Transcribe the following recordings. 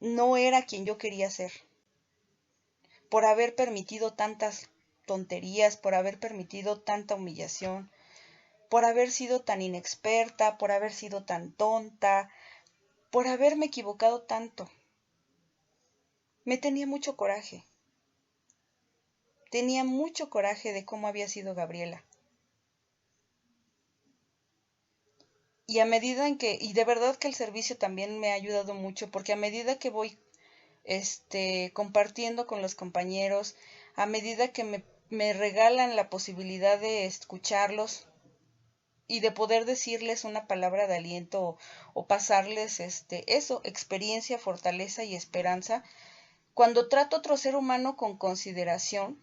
no era quien yo quería ser, por haber permitido tantas tonterías, por haber permitido tanta humillación, por haber sido tan inexperta, por haber sido tan tonta, por haberme equivocado tanto. Me tenía mucho coraje de cómo había sido Gabriela. Y a medida en que, y de verdad que el servicio también me ha ayudado mucho, porque a medida que voy compartiendo con los compañeros, a medida que me regalan la posibilidad de escucharlos y de poder decirles una palabra de aliento o pasarles eso, experiencia, fortaleza y esperanza, cuando trato a otro ser humano con consideración,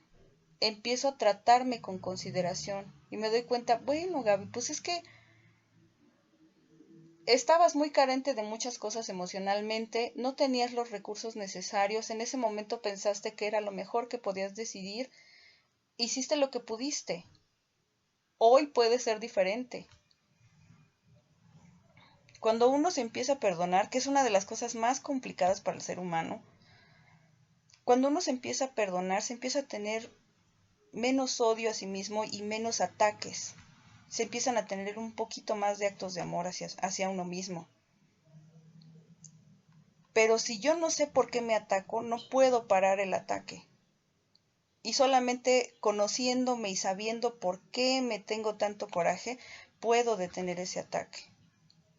empiezo a tratarme con consideración y me doy cuenta, bueno, Gaby, pues es que estabas muy carente de muchas cosas emocionalmente, no tenías los recursos necesarios, en ese momento pensaste que era lo mejor que podías decidir, hiciste lo que pudiste. Hoy puede ser diferente. Cuando uno se empieza a perdonar, que es una de las cosas más complicadas para el ser humano, cuando uno se empieza a perdonar, se empieza a tener menos odio a sí mismo y menos ataques. Se empiezan a tener un poquito más de actos de amor hacia uno mismo. Pero si yo no sé por qué me ataco, no puedo parar el ataque. Y solamente conociéndome y sabiendo por qué me tengo tanto coraje, puedo detener ese ataque.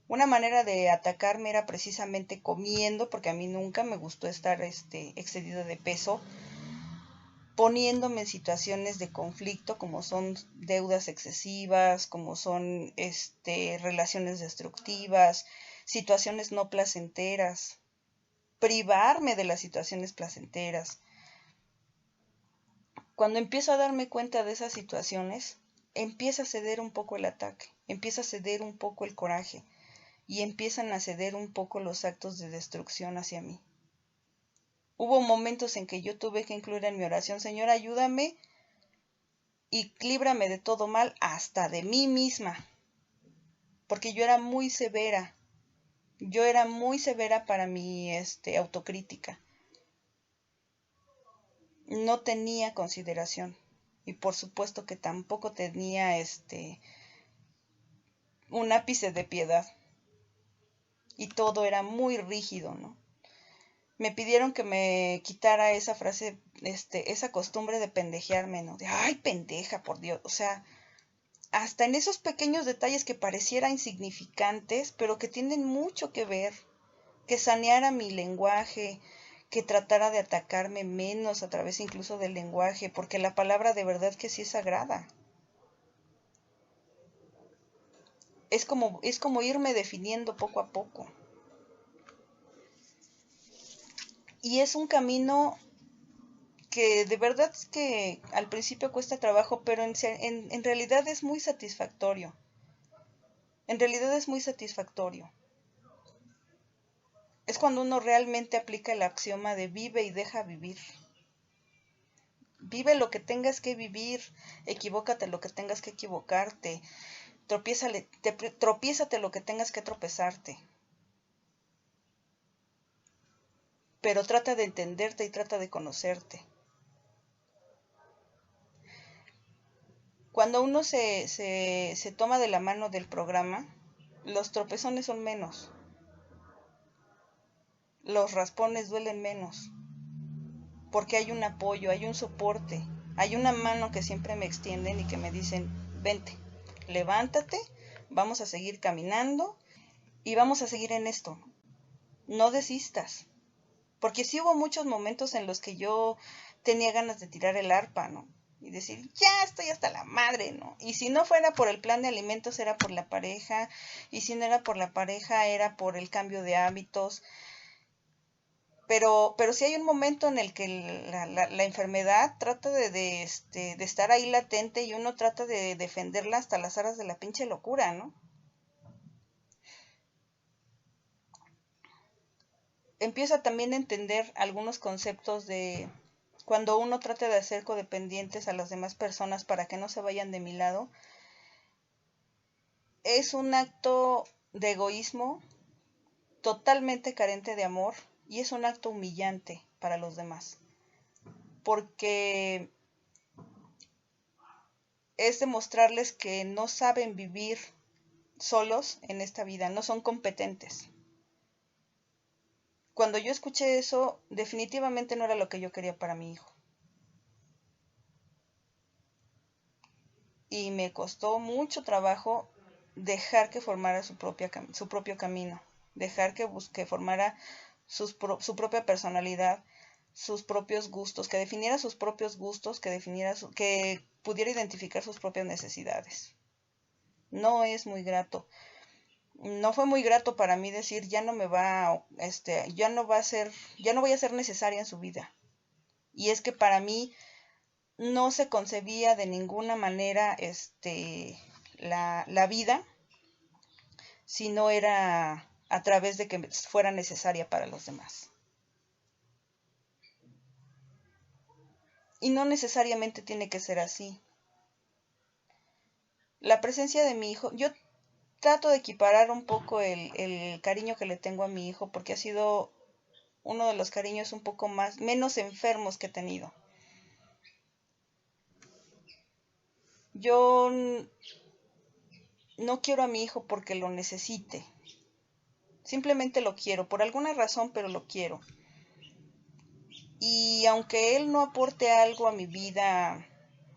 Una manera de atacarme era precisamente comiendo, porque a mí nunca me gustó estar excedida de peso, poniéndome en situaciones de conflicto, como son deudas excesivas, como son relaciones destructivas, situaciones no placenteras, privarme de las situaciones placenteras. Cuando empiezo a darme cuenta de esas situaciones, empieza a ceder un poco el ataque, empieza a ceder un poco el coraje y empiezan a ceder un poco los actos de destrucción hacia mí. Hubo momentos en que yo tuve que incluir en mi oración, Señor, ayúdame y líbrame de todo mal, hasta de mí misma, porque yo era muy severa para mi autocrítica. No tenía consideración y por supuesto que tampoco tenía un ápice de piedad y todo era muy rígido, ¿no? Me pidieron que me quitara esa frase, esa costumbre de pendejearme, ¿no? De, ay, pendeja, por Dios, o sea, hasta en esos pequeños detalles que pareciera insignificantes, pero que tienen mucho que ver, que saneara mi lenguaje, que tratara de atacarme menos a través incluso del lenguaje, porque la palabra de verdad que sí es sagrada. Es como irme definiendo poco a poco. Y es un camino que de verdad es que al principio cuesta trabajo, pero en realidad es muy satisfactorio. En realidad es muy satisfactorio. Es cuando uno realmente aplica el axioma de vive y deja vivir. Vive lo que tengas que vivir, equivócate lo que tengas que equivocarte, tropiézate lo que tengas que tropezarte. Pero trata de entenderte y trata de conocerte. Cuando uno se toma de la mano del programa, los tropezones son menos. Los raspones duelen menos. Porque hay un apoyo, hay un soporte, hay una mano que siempre me extienden y que me dicen, vente, levántate, vamos a seguir caminando y vamos a seguir en esto. No desistas. Porque sí hubo muchos momentos en los que yo tenía ganas de tirar el arpa, ¿no? Y decir, ya estoy hasta la madre, ¿no? Y si no fuera por el plan de alimentos, era por la pareja. Y si no era por la pareja, era por el cambio de hábitos. Pero sí hay un momento en el que la enfermedad trata de estar ahí latente y uno trata de defenderla hasta las aras de la pinche locura, ¿no? Empieza también a entender algunos conceptos de cuando uno trata de hacer codependientes a las demás personas para que no se vayan de mi lado, es un acto de egoísmo totalmente carente de amor Y es un acto humillante para los demás, porque es demostrarles que no saben vivir solos en esta vida, no son competentes. Cuando yo escuché eso, definitivamente no era lo que yo quería para mi hijo. Y me costó mucho trabajo dejar que formara su propio camino, dejar que formara su propia personalidad, sus propios gustos, que definiera sus propios gustos, que pudiera identificar sus propias necesidades. No es muy grato. No fue muy grato para mí decir ya no voy a ser necesaria en su vida. Y es que para mí no se concebía de ninguna manera la vida si no era a través de que fuera necesaria para los demás. Y no necesariamente tiene que ser así. La presencia de mi hijo, yo trato de equiparar un poco el cariño que le tengo a mi hijo, porque ha sido uno de los cariños un poco menos enfermos que he tenido. Yo no quiero a mi hijo porque lo necesite. Simplemente lo quiero, por alguna razón, pero lo quiero. Y aunque él no aporte algo a mi vida,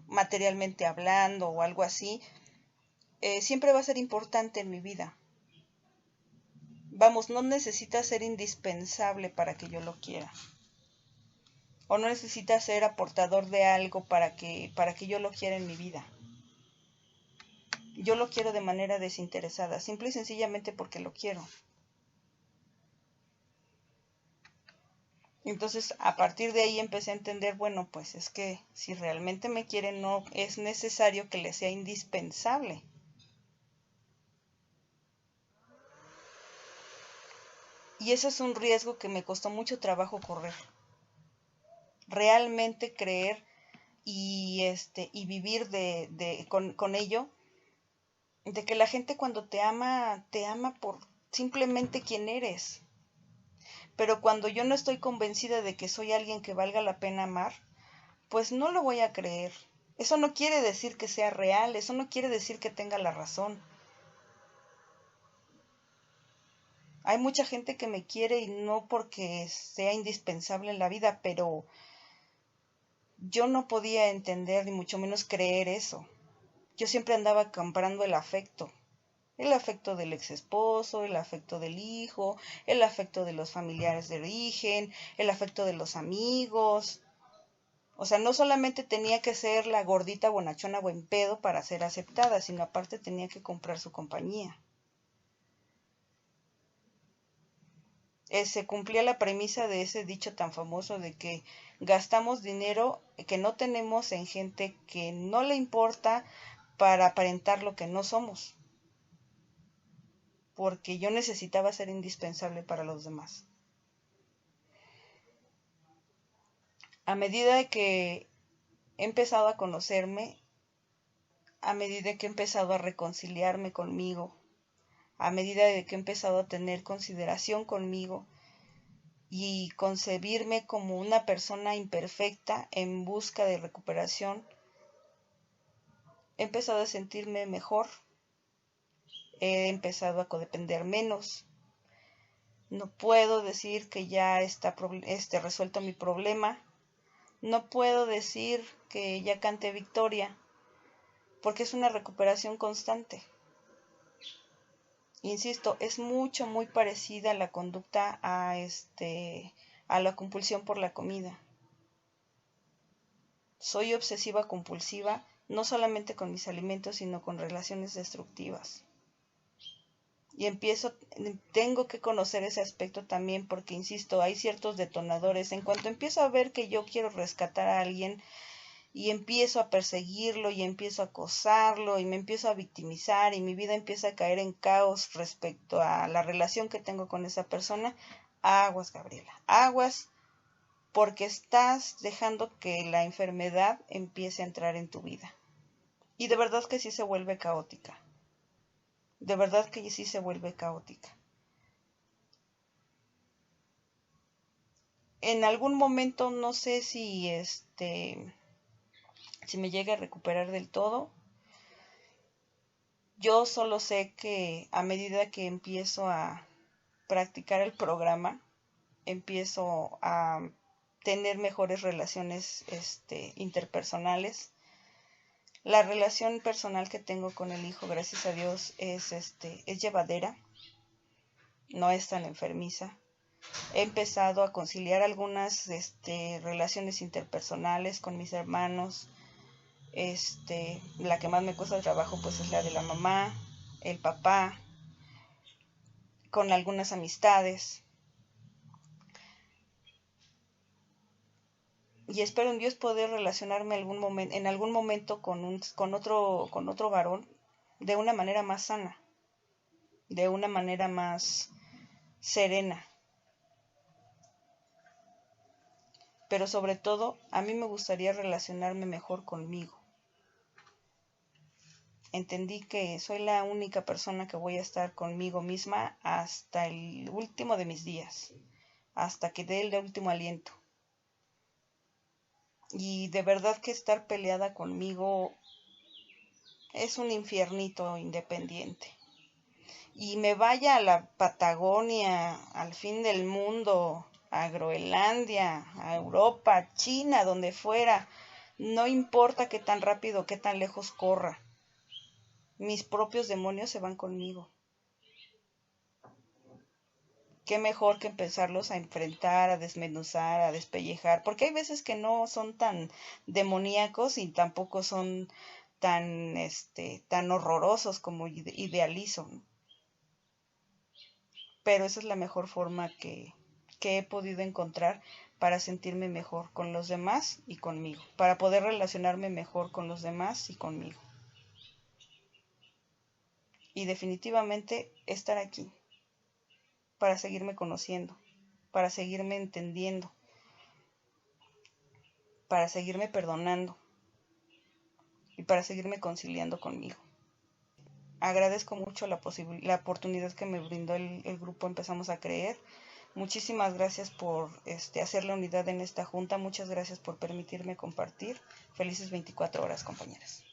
materialmente hablando o algo así, siempre va a ser importante en mi vida. Vamos, no necesita ser indispensable para que yo lo quiera. O no necesita ser aportador de algo para que yo lo quiera en mi vida. Yo lo quiero de manera desinteresada, simple y sencillamente porque lo quiero. Entonces, a partir de ahí empecé a entender, bueno, pues es que si realmente me quiere, no es necesario que le sea indispensable. Y ese es un riesgo que me costó mucho trabajo correr. Realmente creer y vivir con ello, de que la gente cuando te ama por simplemente quien eres. Pero cuando yo no estoy convencida de que soy alguien que valga la pena amar, pues no lo voy a creer. Eso no quiere decir que sea real, eso no quiere decir que tenga la razón. Hay mucha gente que me quiere y no porque sea indispensable en la vida, pero yo no podía entender ni mucho menos creer eso. Yo siempre andaba comprando el afecto del ex esposo, el afecto del hijo, el afecto de los familiares de origen, el afecto de los amigos. O sea, no solamente tenía que ser la gordita bonachona buen pedo para ser aceptada, sino aparte tenía que comprar su compañía. Se cumplía la premisa de ese dicho tan famoso de que gastamos dinero que no tenemos en gente que no le importa para aparentar lo que no somos, porque yo necesitaba ser indispensable para los demás. A medida que he empezado a conocerme, a medida que he empezado a reconciliarme conmigo, a medida de que he empezado a tener consideración conmigo y concebirme como una persona imperfecta en busca de recuperación, he empezado a sentirme mejor, he empezado a codepender menos. No puedo decir que ya está resuelto mi problema. No puedo decir que ya canté victoria, porque es una recuperación constante. Insisto, es muy parecida a la conducta a la compulsión por la comida. Soy obsesiva compulsiva, no solamente con mis alimentos, sino con relaciones destructivas. Y tengo que conocer ese aspecto también porque, insisto, hay ciertos detonadores. En cuanto empiezo a ver que yo quiero rescatar a alguien y empiezo a perseguirlo y empiezo a acosarlo y me empiezo a victimizar y mi vida empieza a caer en caos respecto a la relación que tengo con esa persona, aguas, Gabriela, aguas, porque estás dejando que la enfermedad empiece a entrar en tu vida. Y de verdad que sí se vuelve caótica. De verdad que sí se vuelve caótica. En algún momento no sé si si me llegue a recuperar del todo. Yo solo sé que a medida que empiezo a practicar el programa, empiezo a tener mejores relaciones interpersonales. La relación personal que tengo con el hijo, gracias a Dios, es llevadera, no es tan enfermiza. He empezado a conciliar algunas relaciones interpersonales con mis hermanos. La que más me cuesta trabajo pues es la de la mamá, el papá, con algunas amistades. Y espero en Dios poder relacionarme en algún momento con otro varón de una manera más sana, de una manera más serena. Pero sobre todo, a mí me gustaría relacionarme mejor conmigo. Entendí que soy la única persona que voy a estar conmigo misma hasta el último de mis días, hasta que dé el último aliento. Y de verdad que estar peleada conmigo es un infiernito independiente. Y me vaya a la Patagonia, al fin del mundo, a Groenlandia, a Europa, China, donde fuera, no importa qué tan rápido, qué tan lejos corra, mis propios demonios se van conmigo. Qué mejor que empezarlos a enfrentar, a desmenuzar, a despellejar, porque hay veces que no son tan demoníacos y tampoco son tan horrorosos como idealizo, ¿no? Pero esa es la mejor forma que he podido encontrar para sentirme mejor con los demás y conmigo, para poder relacionarme mejor con los demás y conmigo. Y definitivamente estar aquí, para seguirme conociendo, para seguirme entendiendo, para seguirme perdonando y para seguirme conciliando conmigo. Agradezco mucho la oportunidad que me brindó el grupo Empezamos a Creer. Muchísimas gracias por hacer la unidad en esta junta. Muchas gracias por permitirme compartir. Felices 24 horas, compañeras.